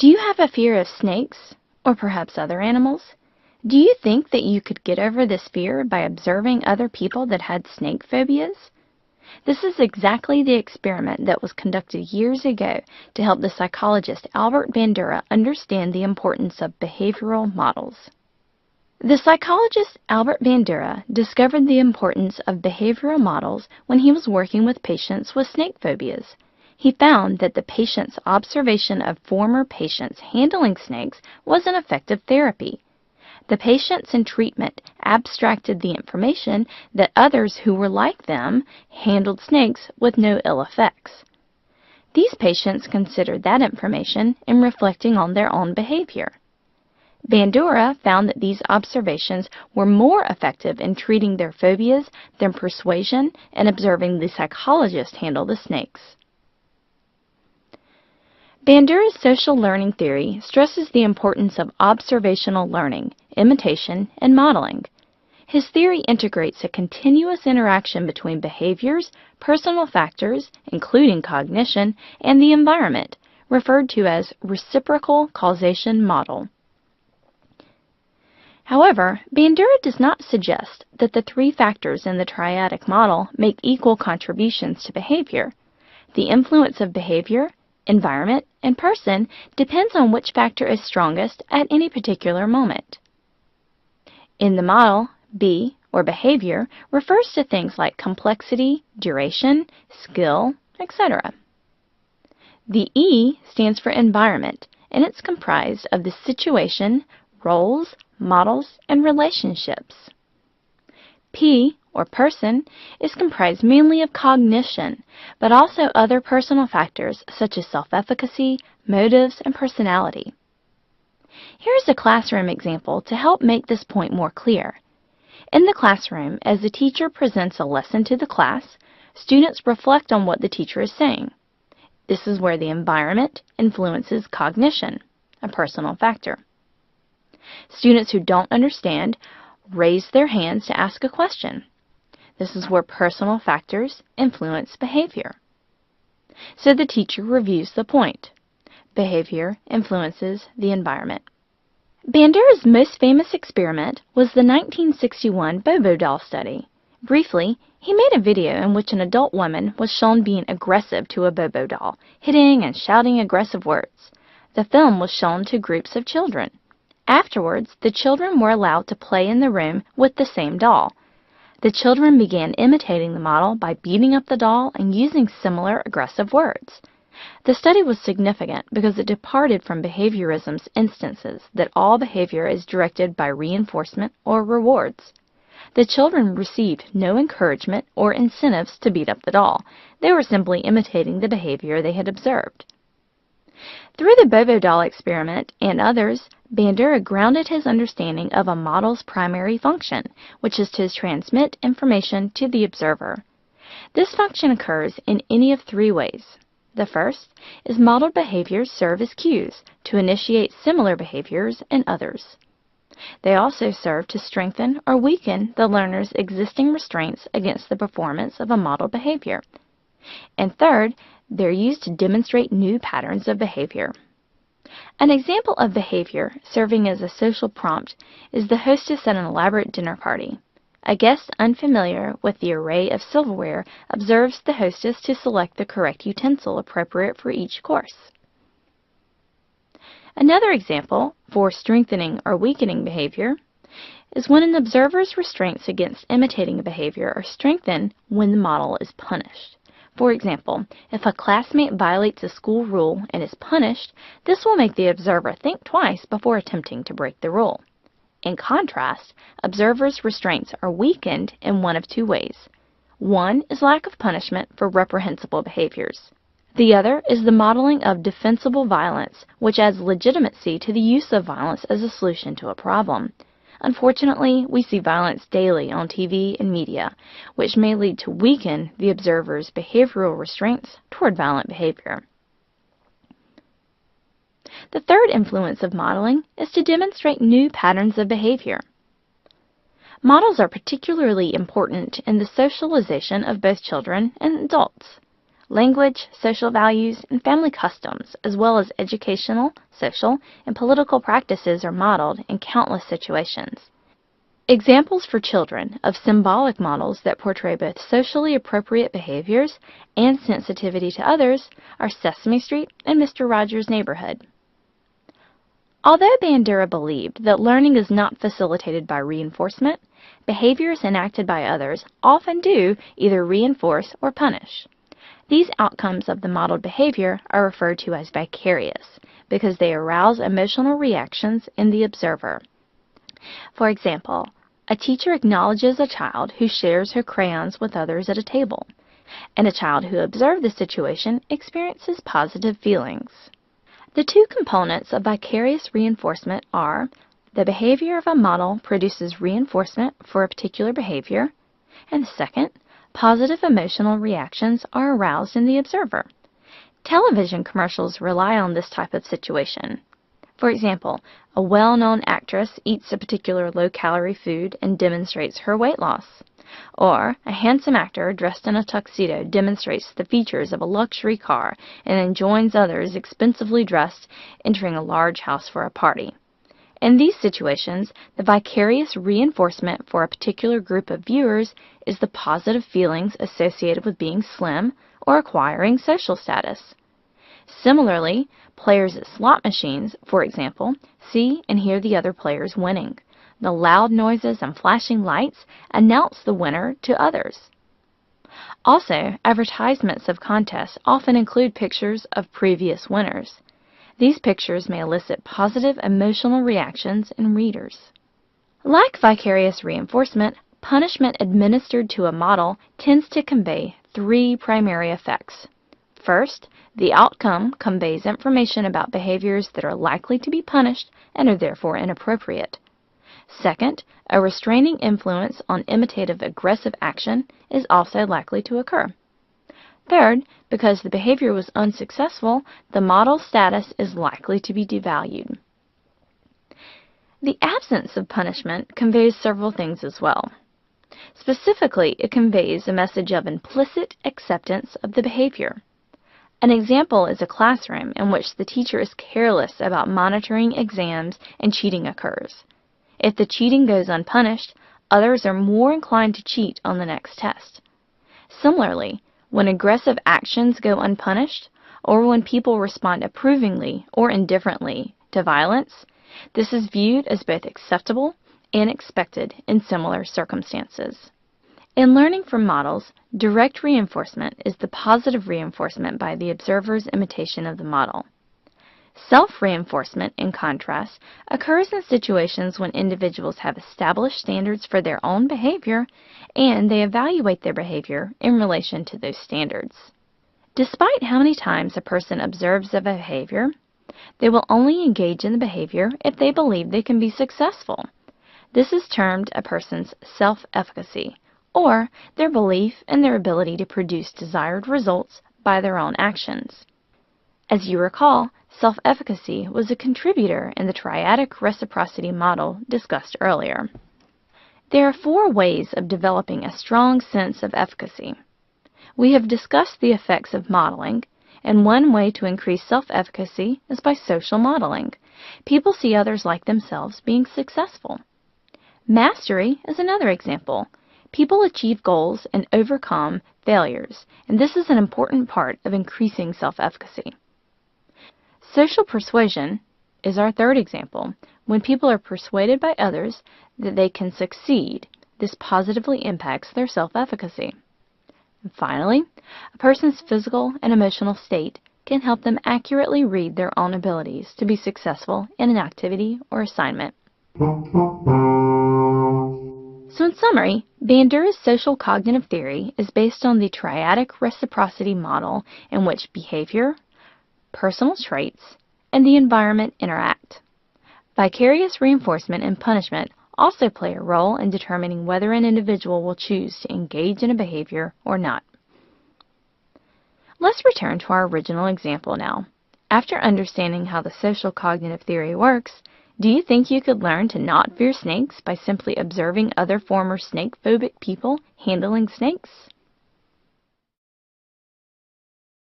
Do you have a fear of snakes, or perhaps other animals? Do you think that you could get over this fear by observing other people that had snake phobias? This is exactly the experiment that was conducted years ago to help the psychologist Albert Bandura understand the importance of behavioral models. The psychologist Albert Bandura discovered the importance of behavioral models when he was working with patients with snake phobias. He found that the patient's observation of former patients handling snakes was an effective therapy. The patients in treatment abstracted the information that others who were like them handled snakes with no ill effects. These patients considered that information in reflecting on their own behavior. Bandura found that these observations were more effective in treating their phobias than persuasion and observing the psychologist handle the snakes. Bandura's social learning theory stresses the importance of observational learning, imitation, and modeling. His theory integrates a continuous interaction between behaviors, personal factors, including cognition, and the environment, referred to as reciprocal causation model. However, Bandura does not suggest that the three factors in the triadic model make equal contributions to behavior. The influence of behavior, environment, and person depends on which factor is strongest at any particular moment. In the model, B, or behavior, refers to things like complexity, duration, skill, etc. The E stands for environment, and it's comprised of the situation, roles, models, and relationships. P, or person, is comprised mainly of cognition, but also other personal factors such as self-efficacy, motives, and personality. Here's a classroom example to help make this point more clear. In the classroom, as the teacher presents a lesson to the class, students reflect on what the teacher is saying. This is where the environment influences cognition, a personal factor. Students who don't understand raise their hands to ask a question. This is where personal factors influence behavior. So the teacher reviews the point. Behavior influences the environment. Bandura's most famous experiment was the 1961 Bobo doll study. Briefly, he made a video in which an adult woman was shown being aggressive to a Bobo doll, hitting and shouting aggressive words. The film was shown to groups of children. Afterwards, the children were allowed to play in the room with the same doll. The children began imitating the model by beating up the doll and using similar aggressive words. The study was significant because it departed from behaviorism's instances that all behavior is directed by reinforcement or rewards. The children received no encouragement or incentives to beat up the doll. They were simply imitating the behavior they had observed. Through the Bobo doll experiment and others, Bandura grounded his understanding of a model's primary function, which is to transmit information to the observer. This function occurs in any of three ways. The first is modeled behaviors serve as cues to initiate similar behaviors in others. They also serve to strengthen or weaken the learner's existing restraints against the performance of a modeled behavior. And third, they're used to demonstrate new patterns of behavior. An example of behavior serving as a social prompt is the hostess at an elaborate dinner party. A guest unfamiliar with the array of silverware observes the hostess to select the correct utensil appropriate for each course. Another example for strengthening or weakening behavior is when an observer's restraints against imitating a behavior are strengthened when the model is punished. For example, if a classmate violates a school rule and is punished, this will make the observer think twice before attempting to break the rule. In contrast, observers' restraints are weakened in one of two ways. One is lack of punishment for reprehensible behaviors. The other is the modeling of defensible violence, which adds legitimacy to the use of violence as a solution to a problem. Unfortunately, we see violence daily on TV and media, which may lead to weaken the observer's behavioral restraints toward violent behavior. The third influence of modeling is to demonstrate new patterns of behavior. Models are particularly important in the socialization of both children and adults. language, social values, and family customs, as well as educational, social, and political practices are modeled in countless situations. Examples for children of symbolic models that portray both socially appropriate behaviors and sensitivity to others are Sesame Street and Mr. Rogers' Neighborhood. Although Bandura believed that learning is not facilitated by reinforcement, behaviors enacted by others often do either reinforce or punish. These outcomes of the modeled behavior are referred to as vicarious because they arouse emotional reactions in the observer. For example, a teacher acknowledges a child who shares her crayons with others at a table, and a child who observed the situation experiences positive feelings. The two components of vicarious reinforcement are the behavior of a model produces reinforcement for a particular behavior, and second, positive emotional reactions are aroused in the observer. Television commercials rely on this type of situation. For example, a well-known actress eats a particular low-calorie food and demonstrates her weight loss. Or a handsome actor dressed in a tuxedo demonstrates the features of a luxury car and then joins others expensively dressed entering a large house for a party. In these situations, the vicarious reinforcement for a particular group of viewers is the positive feelings associated with being slim or acquiring social status. Similarly, players at slot machines, for example, see and hear the other players winning. The loud noises and flashing lights announce the winner to others. Also, advertisements of contests often include pictures of previous winners. These pictures may elicit positive emotional reactions in readers. Like vicarious reinforcement, punishment administered to a model tends to convey three primary effects. First, the outcome conveys information about behaviors that are likely to be punished and are therefore inappropriate. Second, a restraining influence on imitative aggressive action is also likely to occur. Third, because the behavior was unsuccessful, the model's status is likely to be devalued. The absence of punishment conveys several things as well. Specifically, it conveys a message of implicit acceptance of the behavior. An example is a classroom in which the teacher is careless about monitoring exams and cheating occurs. If the cheating goes unpunished, others are more inclined to cheat on the next test. Similarly, when aggressive actions go unpunished, or when people respond approvingly or indifferently to violence, this is viewed as both acceptable and expected in similar circumstances. In learning from models, direct reinforcement is the positive reinforcement by the observer's imitation of the model. Self-reinforcement, in contrast, occurs in situations when individuals have established standards for their own behavior and they evaluate their behavior in relation to those standards. Despite how many times a person observes a behavior, they will only engage in the behavior if they believe they can be successful. This is termed a person's self-efficacy, or their belief in their ability to produce desired results by their own actions. As you recall, self-efficacy was a contributor in the triadic reciprocity model discussed earlier. There are 4 ways of developing a strong sense of efficacy. We have discussed the effects of modeling, and one way to increase self-efficacy is by social modeling. People see others like themselves being successful. Mastery is another example. People achieve goals and overcome failures, and this is an important part of increasing self-efficacy. Social persuasion is our third example. When people are persuaded by others that they can succeed, this positively impacts their self-efficacy. And finally, a person's physical and emotional state can help them accurately read their own abilities to be successful in an activity or assignment. So in summary, Bandura's social cognitive theory is based on the triadic reciprocity model in which behavior, personal traits, and the environment interact. Vicarious reinforcement and punishment also play a role in determining whether an individual will choose to engage in a behavior or not. Let's return to our original example now. After understanding how the social cognitive theory works, do you think you could learn to not fear snakes by simply observing other former snake-phobic people handling snakes?